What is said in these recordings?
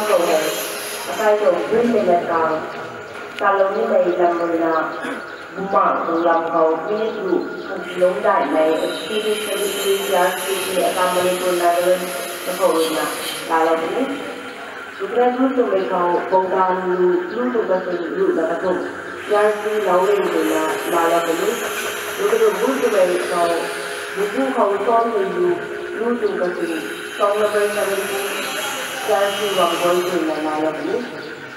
cầu này tay dùng dưới đây là càng kalau ni này là người là mạng của làm cầu biết đủ lối đại này experience ya thì akan menggunakan sekolah kalau ini kita dulu mereka bongkar dulu bahasa dulu dah tu yang di laut itu lah malah ini kita dulu mereka buku kau tuan dulu bahasa trong mereka itu yang di laut itu lah malah ini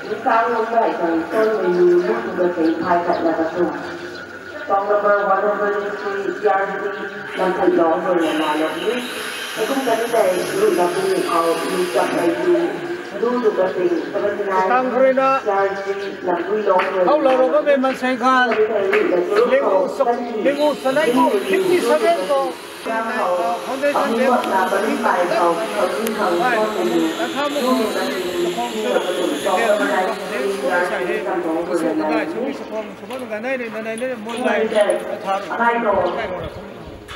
sekarang mereka itu tuan dulu bahasa Thai kat lah tu song number 103 yang thầy dọn rồi là lập lý cái cũng cái này luôn là cái người họ luôn chậm này luôn được cái gì tăng rồi đó là vui dọn rồi không lâu rồi cái mình xây khan liên ngũ sân ấy cũng thích đi sân ấy cũng không thể sân ấy là bên phải cầu ở bên thằng con mình luôn là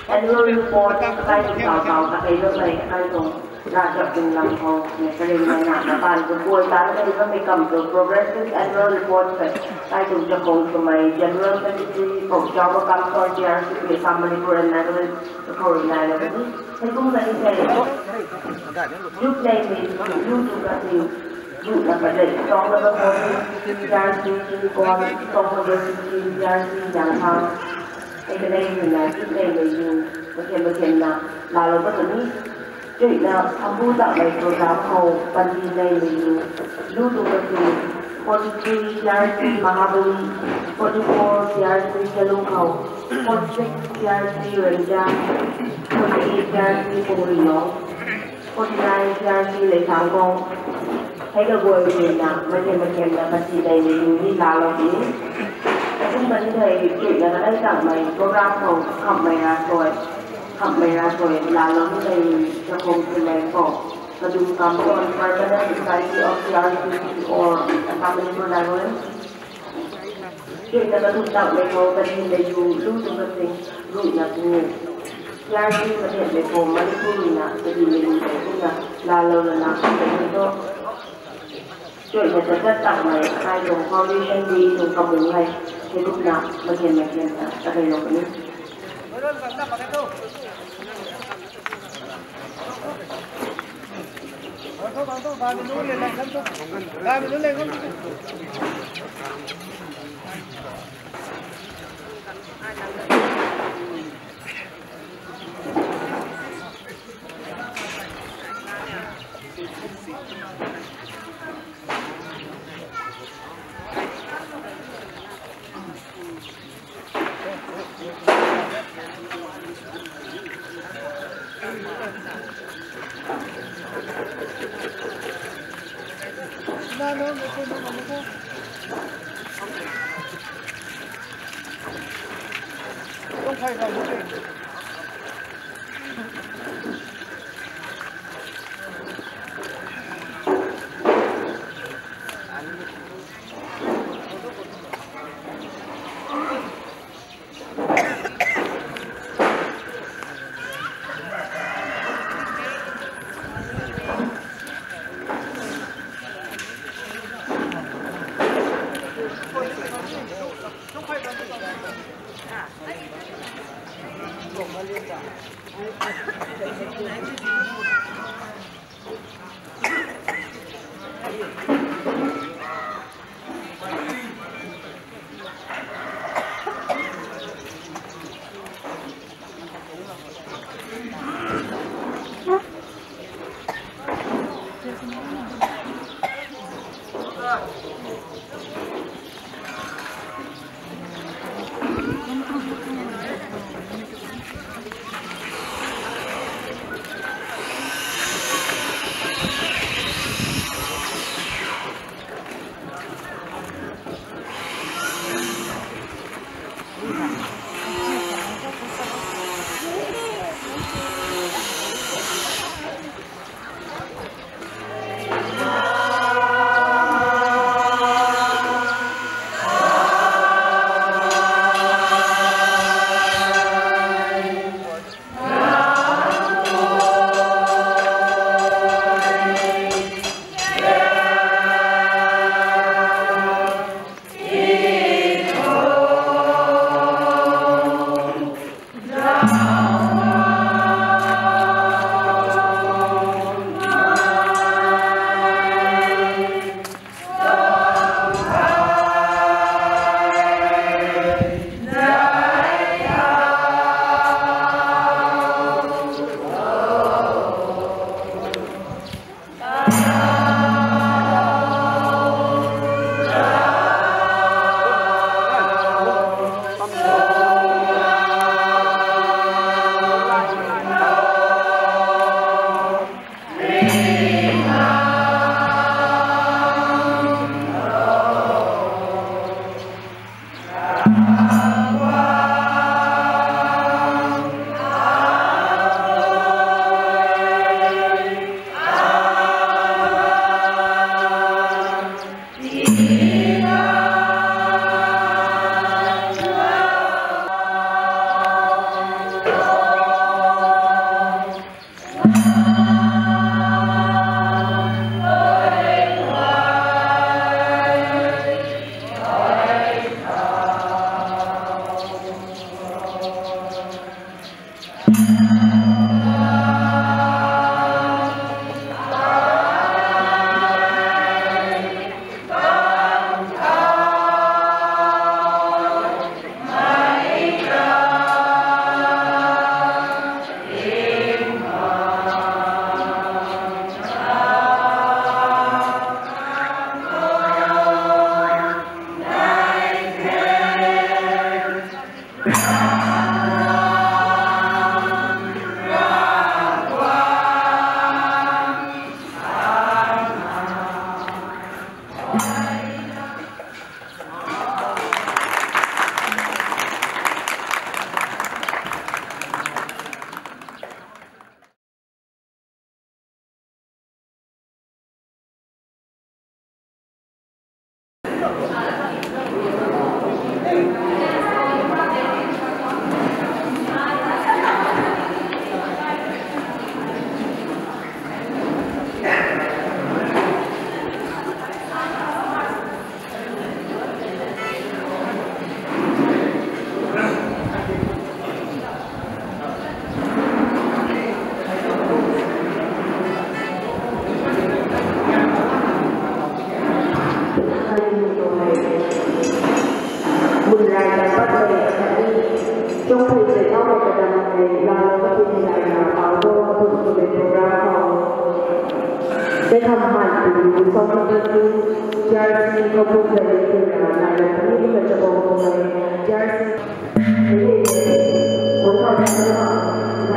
annual report tay vào các cái nước này tay dùng là chọn từng làm hồ để cái này là bàn của buổi sáng đây có mấy cầm từ progressive annual report phải tay dùng cho cùng của mày general secretary phòng cho có cầm coi chia sự family của anh này rồi này là cái cũng là như thế lúc này mình lúc chúng ta thì dụ là phải để cho nó có gia sư con trong cái gia sư giảng thang cái này là cái này là dùng một kiện là nó có thể chuyện là tham mưu tạo này của giáo hầu ban đi này là dùng lưu tụ cái gì 43 CRC Mahabali 44 CRC Jalungkau 46 CRC Renjang 48 CRC Pumrino 49 CRC Lệ Thảo Công thấy cái buổi chuyện là một kiện là ban đi này là dùng đi làm là gì chúng ta thấy chuyện là đây cả mày program của học mày ra rồi là nó đây cho công ty này có và dùng cầm con permanent society of CRC or family program chuyện là chúng ta lấy có cái gì để dùng lưu trong cái gì gửi là người CRC có thể lấy có mấy cái gì là cái gì mình thấy cũng là lâu là cái đó chuyện là rất tặng này hai dùng foundation đi dùng cầm đúng này thì lúc nào mà hiện ta đây là cái không phải là một cái เราก็เป็นในการเขาก็ทุกคนเป็นตัวเราได้ทำผ่านถึงสองเดือนยาสีก็พูดเลยคือในวันนี้ก็จะบอกเลยยาสีผมก็จะทำใน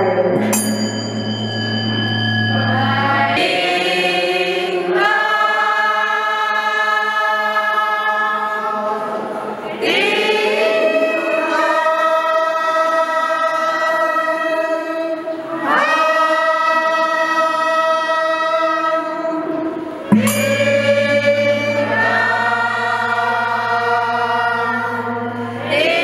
Yeah.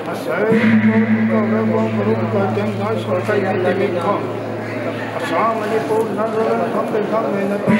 Asal kalau guru kerja nggak selesai di kau. Asal Manipur nalar sampai sampai nanti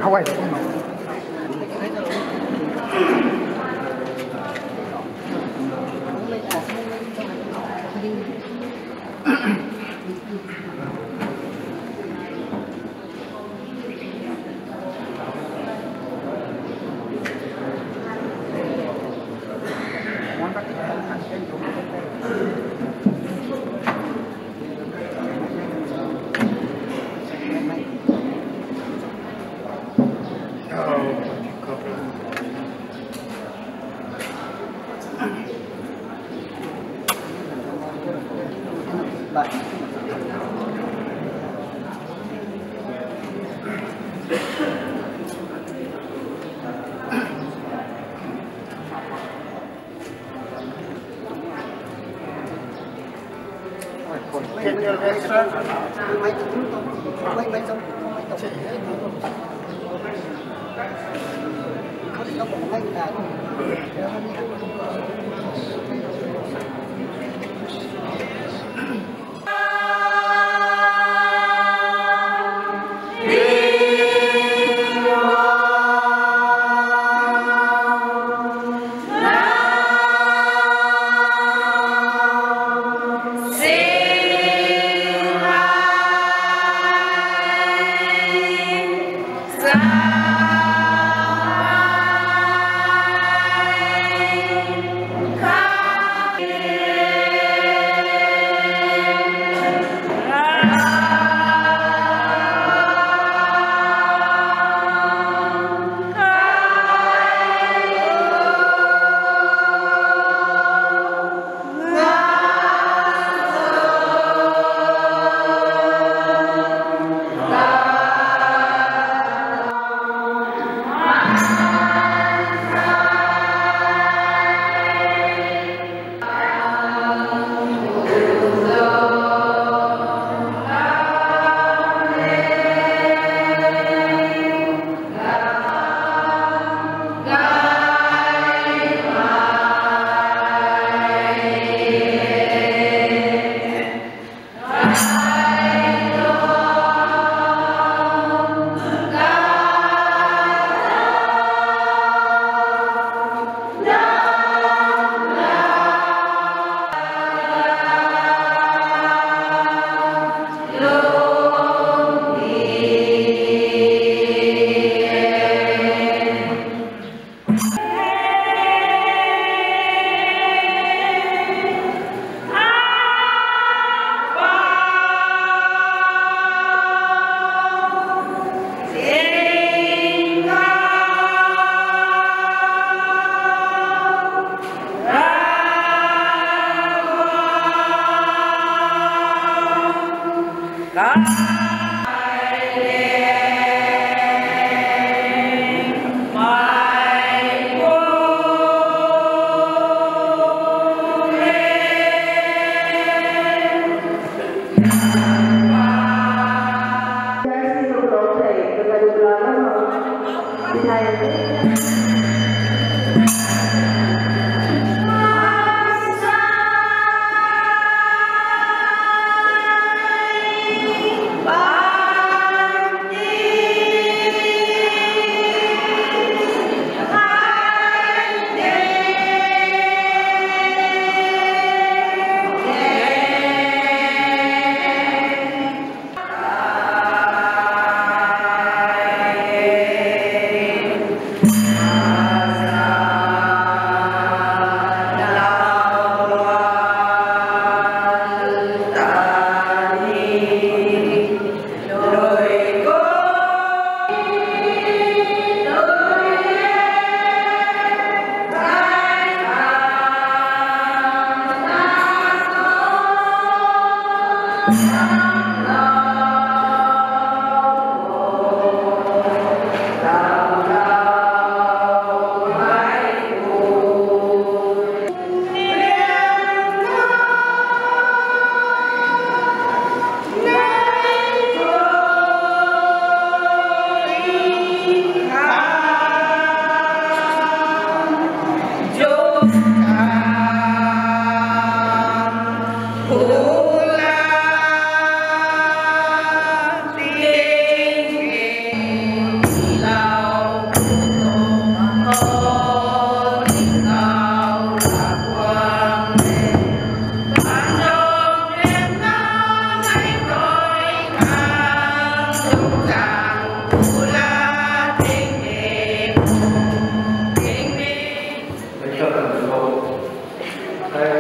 Hawaii.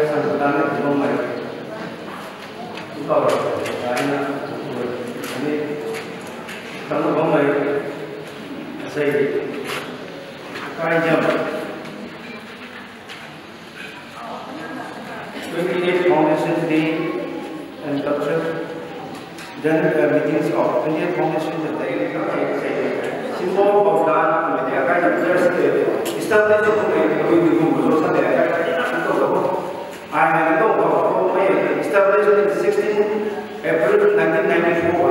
sambutan itu mulai kalau ini kalau mulai saya jam 28 Foundation Day and culture then meetings of 28 Foundation Day symbol of that with the kind of established I have established in 16 April 1994.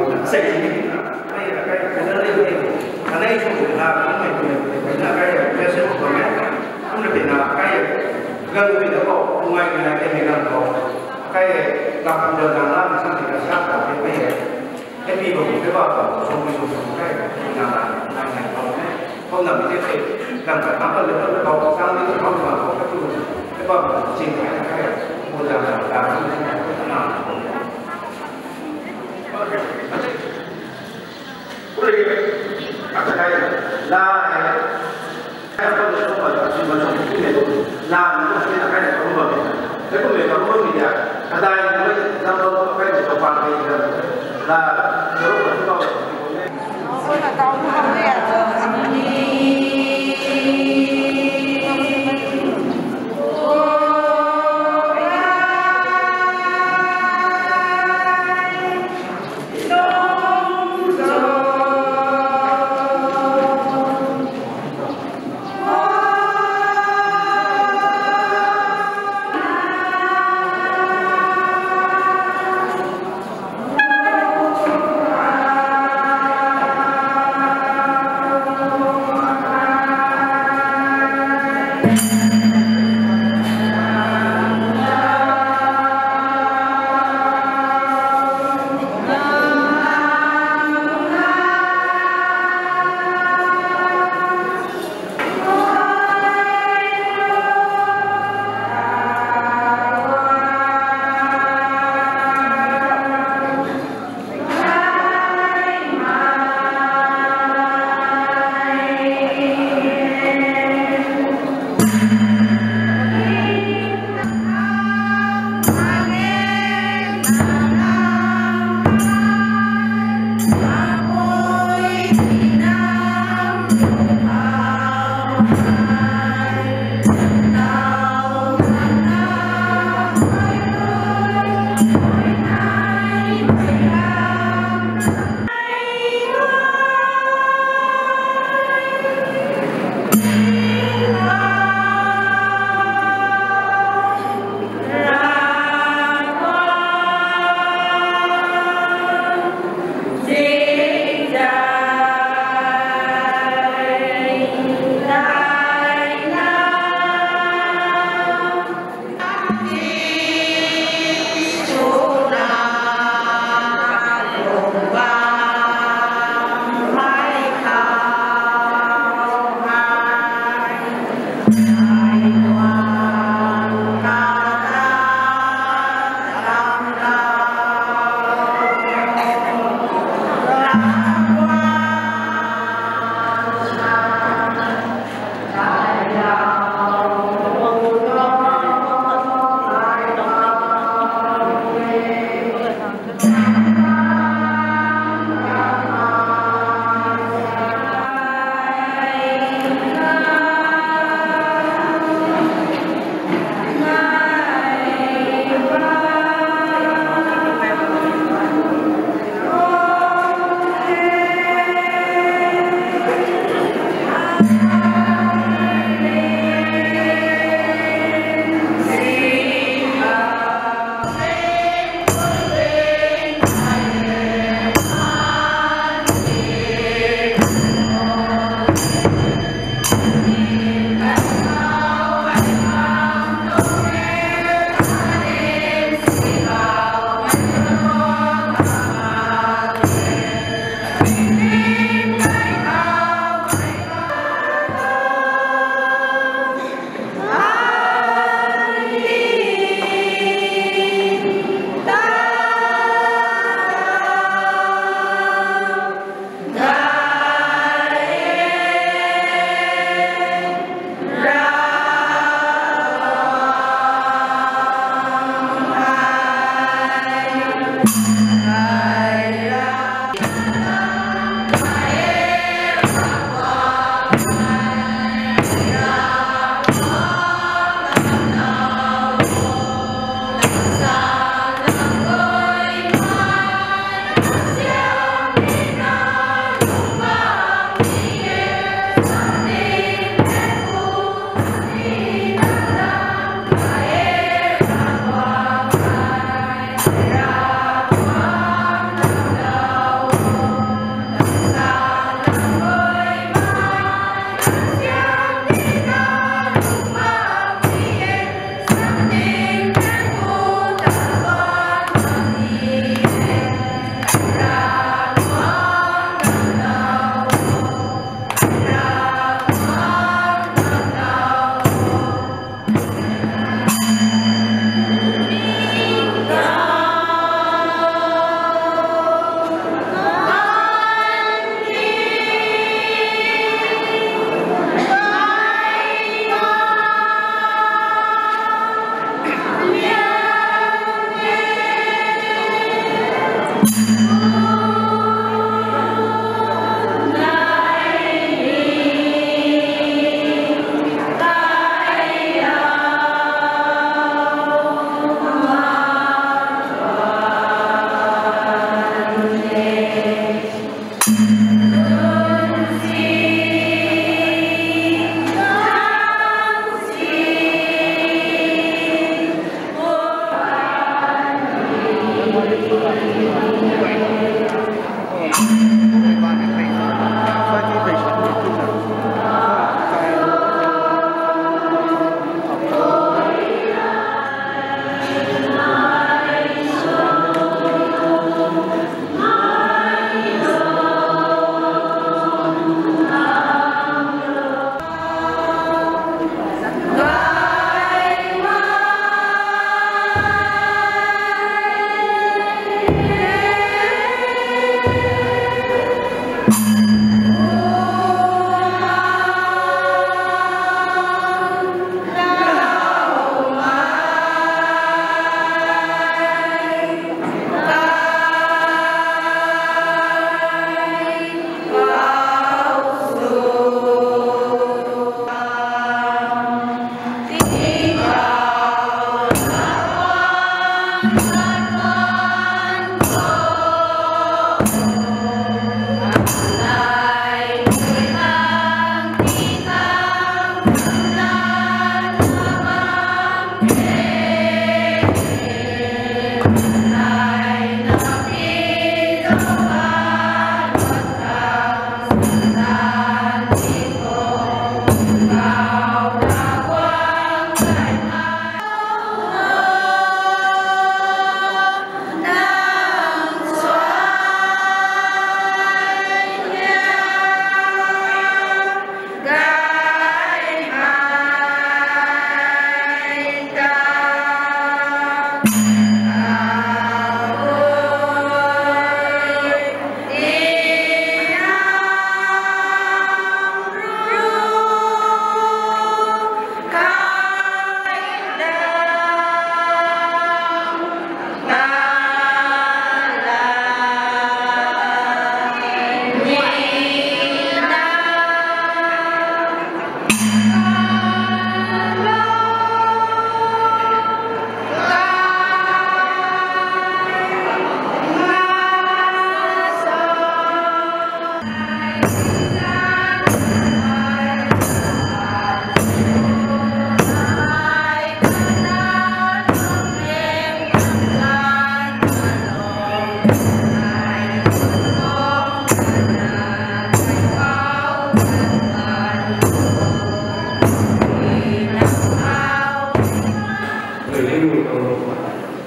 người cầu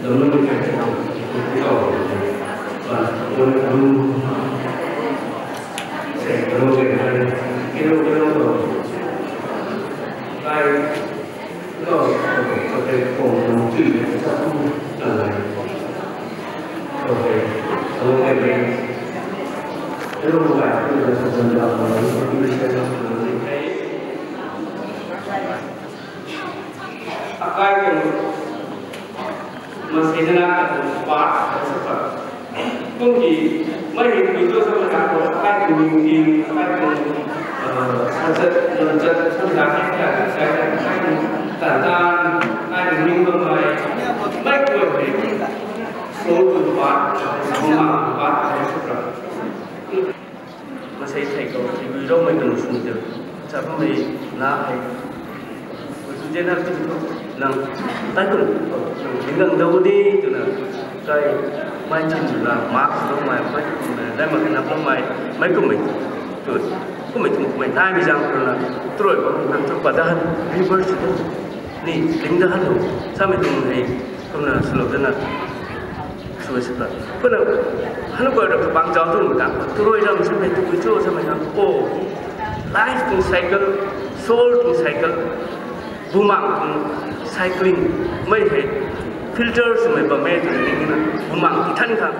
giống như người cảnh trong cái cầu và muốn luôn sẽ có lâu về đây cái lâu rồi ai rồi có thể cùng chỉ để tập trung trở lại ok lâu ngày về cái lâu dài thì là dần dần và những cái sẽ akai yang masih nak part seperti mungkin mereka itu sebenarnya akai mungkin akai sangat sangat saya akai tentang akai minggu mereka mereka solo part semua part seperti masih saya kalau di biro mereka sudah siapa mereka nak trên là cái năng tái cử những lần đầu đi từ là cái mai chỉnh là mát lúc mai mấy đây mà cái nắp lúc mai mấy của mình rồi của mình hai bây giờ là rồi có mình làm cho quả ra reverse nè tính ra hết rồi sao mình dùng thì không là sửa tên là sửa sửa bây giờ hắn gọi được bằng giáo thôi mà tôi rồi làm sao mình tôi cho sao mình làm ô life to cycle soul to cycle bumang cycling mấy hệ filter mấy bà mẹ thì là bumang thì thân khang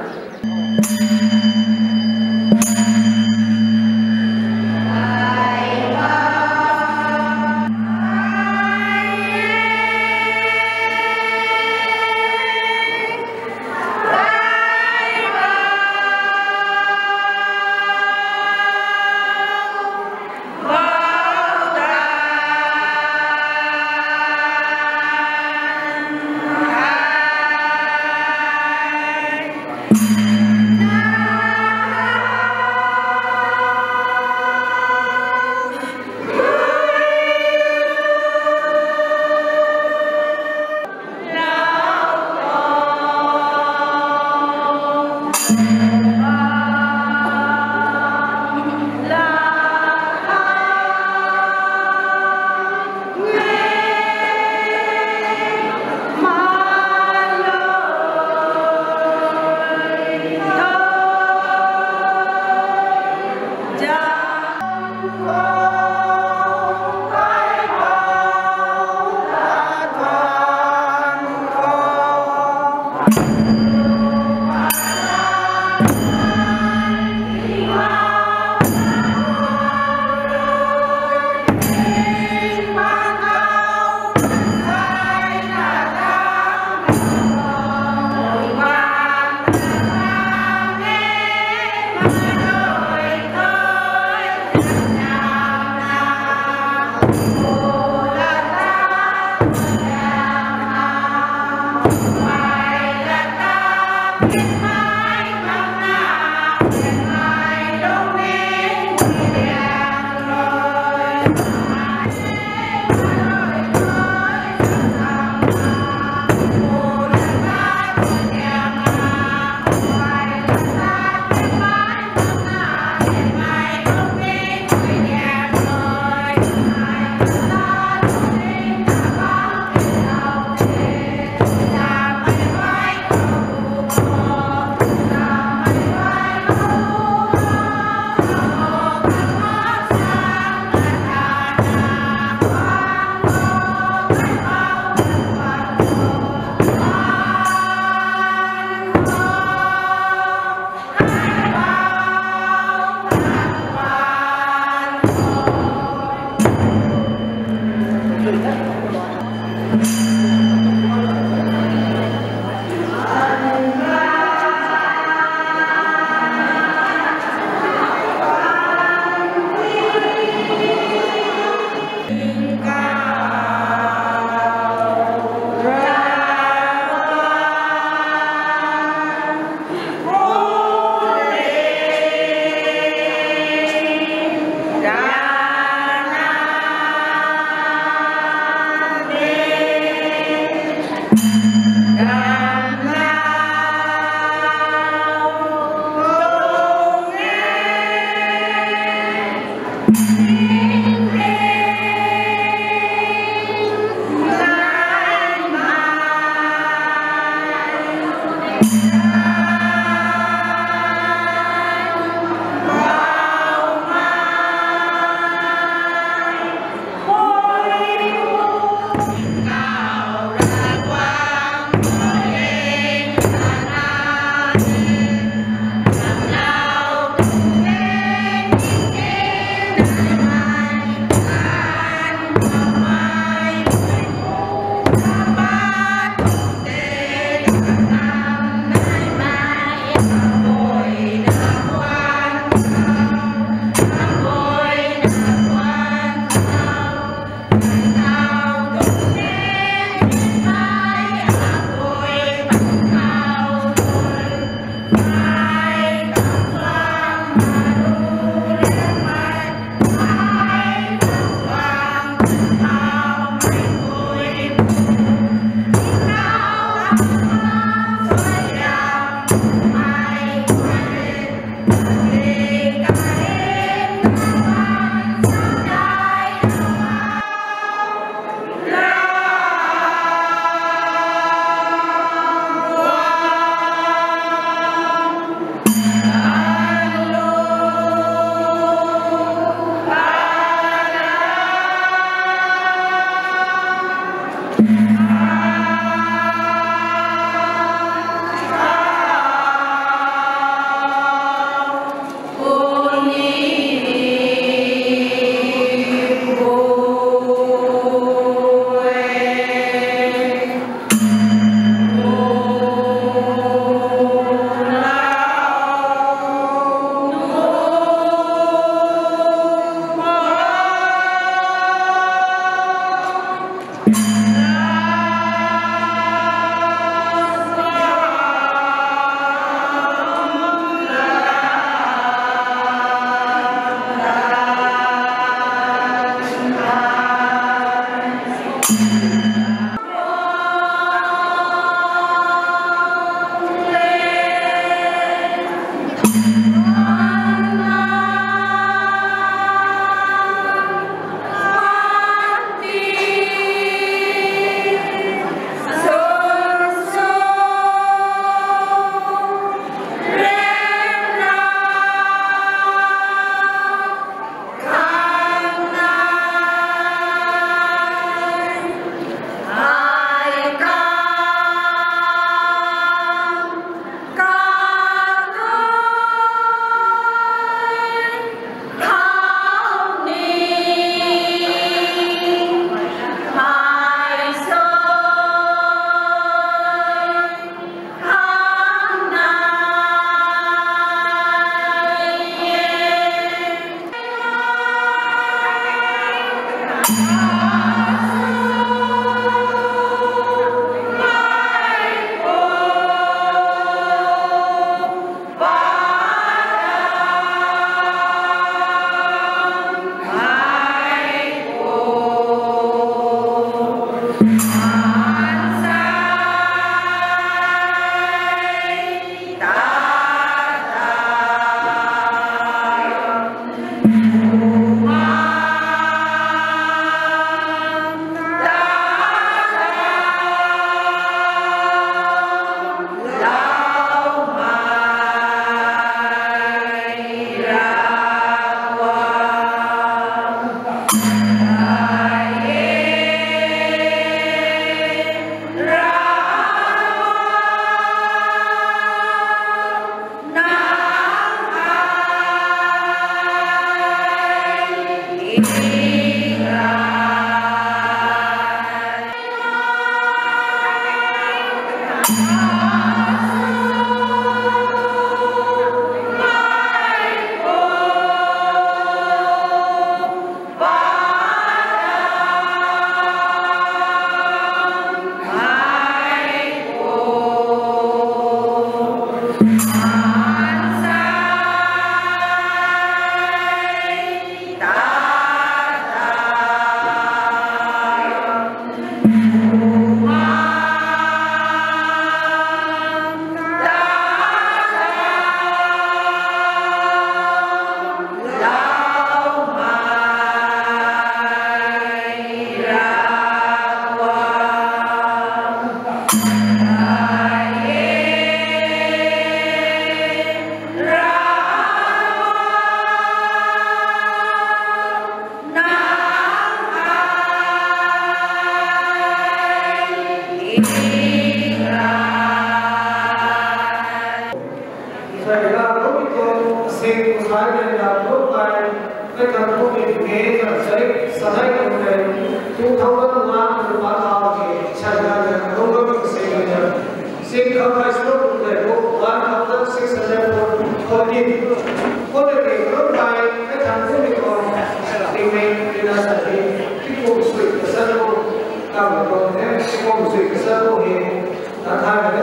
Hãy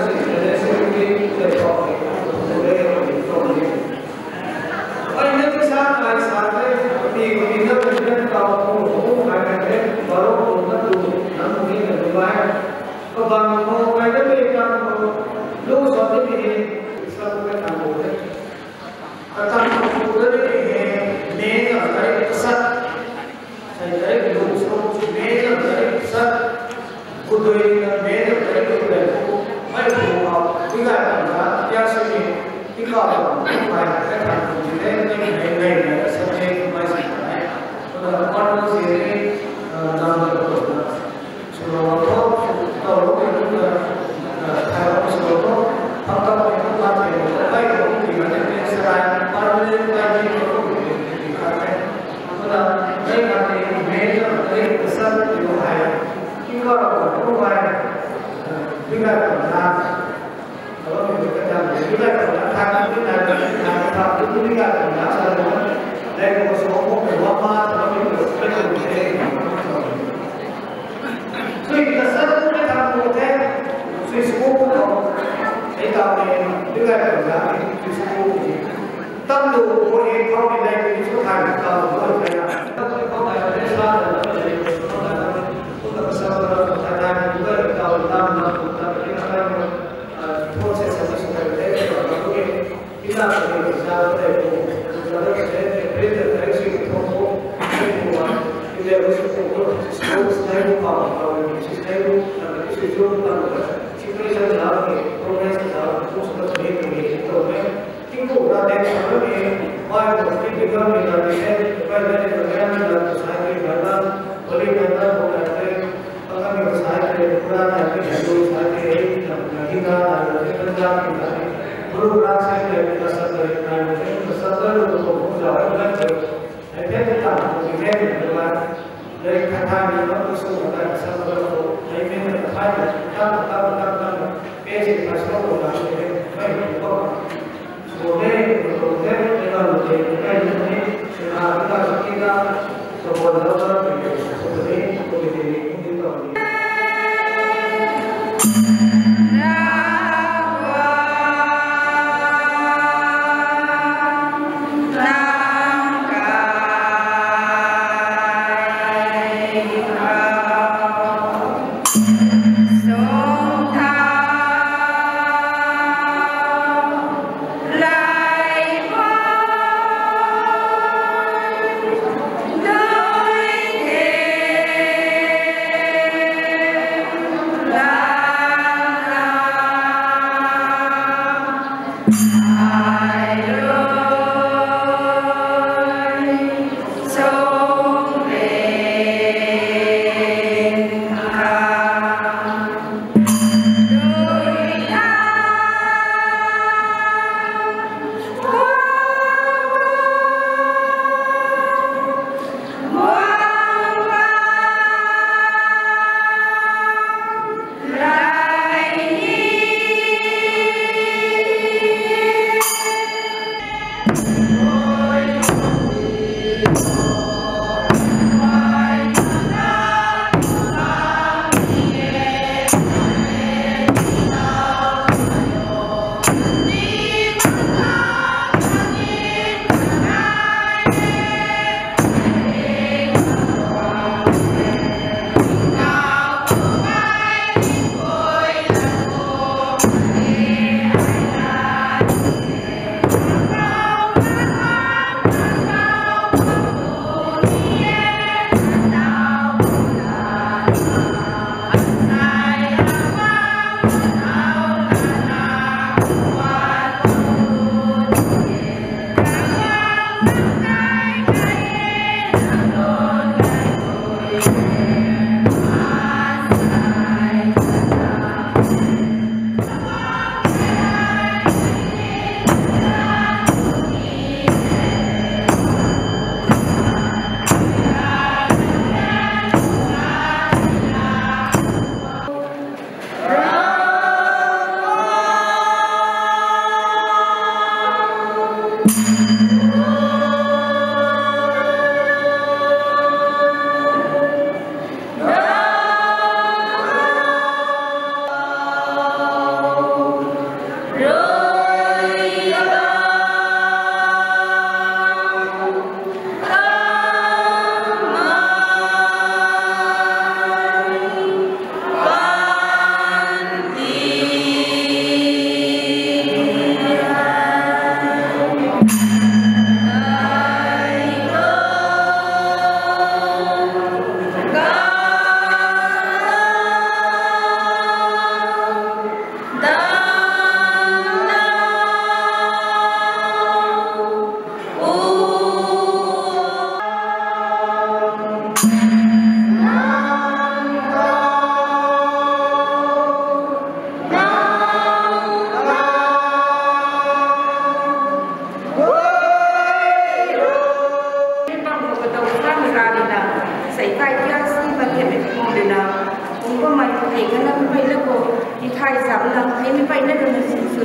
subscribe cho kênh Ghiền Mì Gõ để không bỏ lỡ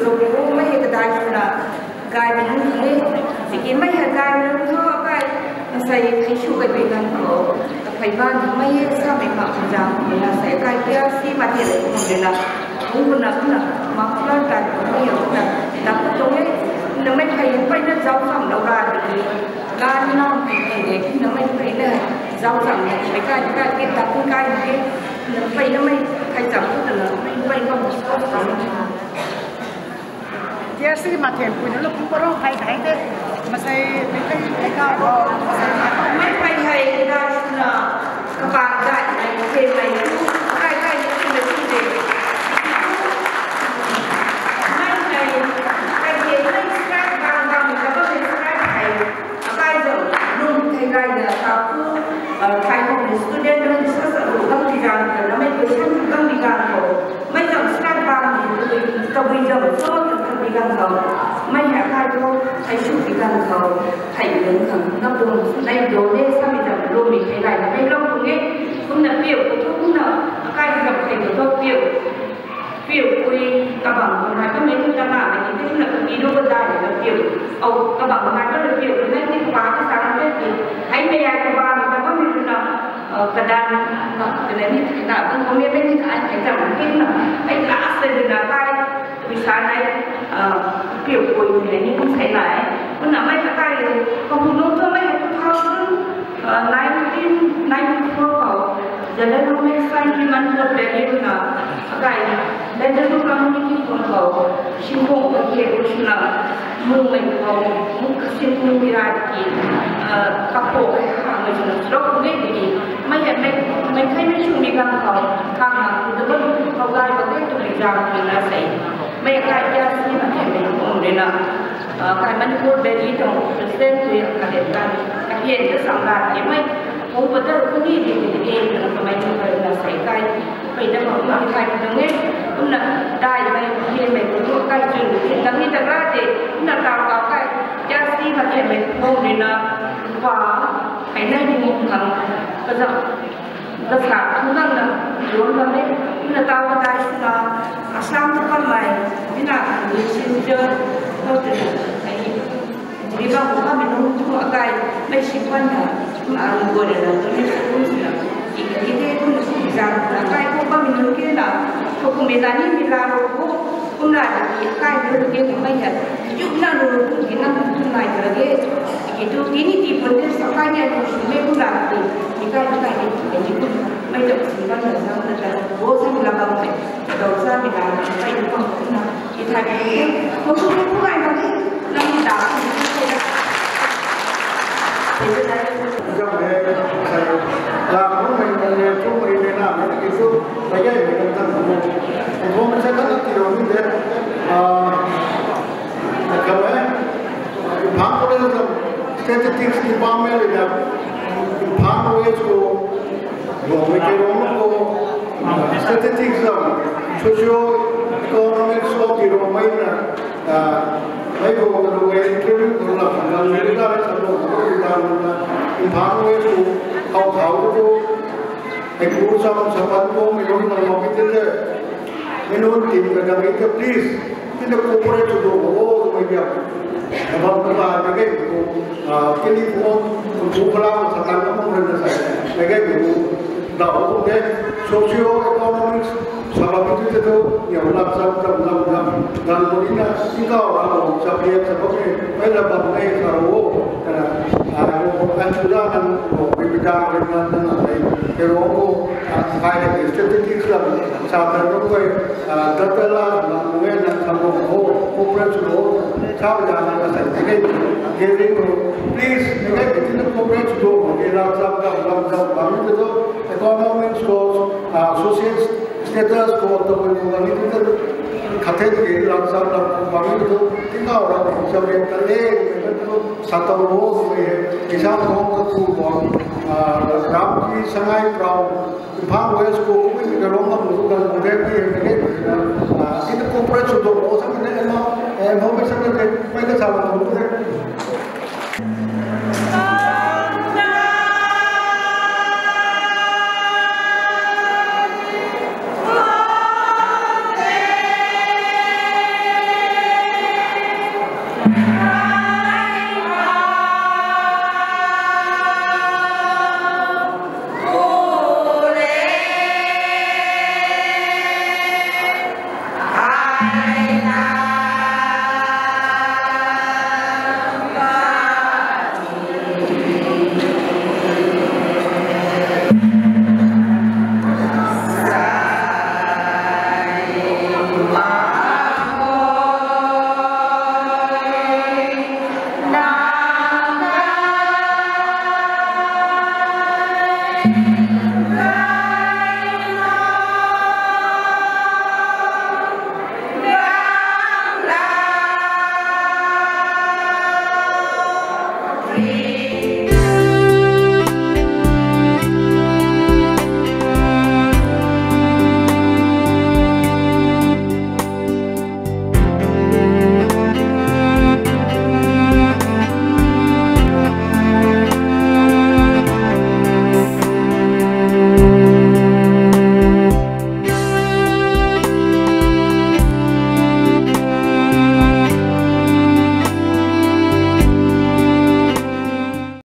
suruh mai kedai sudah gai minum ni sikit mai gai minum tu apa saya tisu ke dengan kau Paiban mai sampai mak jam bila saya gai dia si mati le bila pun nak maklumat kan ni nak tapi tu ni namai kai pai nak jauh sam lau ra di kan non ni namai kai nak jauh sam ni kai kita pun kai ni namai kai jauh tu lah pai kau mesti dia sih macam punya lu pun orang hai deh masih mereka kau mai pai hai dah sudah kepada ai ke mai kai ni mesti deh mai kai ke mai sekarang bang kita boleh sekarang kai jauh belum kai dah aku kai kau student dan sesuatu kamu tidak namai passion kamu tidak kau mai jauh sekarang bang itu kau jauh so gan thầu mấy nhà khai cô thấy chụp cái gan thầu thấy lớn thằng nó buồn đây đồ đấy sao mình làm luôn mình thấy này mấy lâu cũng nghe cũng là biểu của tôi cũng là khai gặp thầy của tôi biểu quy các bạn nói các mấy chúng ta làm này thì cũng là cái video bên đây để làm biểu các bạn nói các là biểu nên cái khóa cái sáng cái gì hãy về ai các bạn ta có mình là cái đàn cái này như thế nào cũng có biết cái anh thấy rằng cái là anh đã xây là khai misalnya biểu quỳ thì như cũng thấy lại cũng là mấy cái còn phụ nữ thôi mấy cái thao nãy phô giờ đây nó mới sai khi mình được để như là cái đây là lúc làm những cái công cầu xin không có gì cũng là mua mình không muốn xin không đi ra thì các bộ cái hàng người chúng nó cũng biết gì mấy cái mình thấy nó chung đi gần cầu càng là từ lúc cầu gai và cái tụi mình rằng thì là sẽ mấy cái kia xin mà thèm mình cũng để là cái mìnhพูดแบบนี้ตรงเส้นตัวอย่างเดียวกันเห็นจะสังกัดยังไม่ผมก็จะรู้ที่ดีเองทำไมถึงไปเราใส่ใจไปได้บอกว่าใครตรงนี้คุณน่ะได้ไปเห็นแบบรู้ใกล้จริงเห็นตรงนี้จะกล้าเด็กคุณน่ะตามเขาใกล้จะซีมาเห็นแบบโง่เลยนะว่าไอ้นั่นที่มุมทางก็จะภาษาทุกนั่นนะรวมกันเลยคุณน่ะตามเขาได้สินะอาสามทุกคนใหม่ที่น่ะมีชิ้นเจอเขาจะไอ้di bawah kami menunggu agai mesimpan anggur dan tulis kita itu jangan agai kau kami menunggu lah kau kemenani milaru kau nak agai menunggu kemana juga menunggu kita menunggu lagi itu ini di bawah sekali yang sudah pulang kita itu macam simpan dalam dalam bosan belakang dosa belakang kita itu pun kita ini kau bukan lagi lagi dah trong này làm của mình chúng mình làm những cái số cái gì mình cần thành phố mình sẽ có rất nhiều như thế cái này phán của nó là statistics department là phán của nó rồi mình cái đó nó có statistics là socio economic số thì rồi mấy là mấy cô là người interview của là người ta sẽ làm phán với cô hậu thảo cô cái cô xong sản phẩm cô mình nói là một cái thế mình nói tìm cái cái please cái nó corporate cho đồ của mình vậy vâng là cái cái đi của cô lao sản phẩm nó không được là cái của đầu cũng thế socio economics salah itu itu yang làm dan begini kita orang sampai mereka bangun sekarang karena sudah kan berbicara dengan kerong kaya statistik sahaja itu data lah mungkin dan kamu corporate lo sahaja yang saya jadi please mereka itu corporate lo kita sahaja itu economics social status ko to ko ni to khathe ke lam sam lam bang to tinga ora so ke tale to sataw ro me kisam ko ku bo ram ki sangai prau phang wes ko ku ni ga rom ma mu ga de ki ke itu corporate so do o sam ne ma me sam ne mai ka sa ma to lai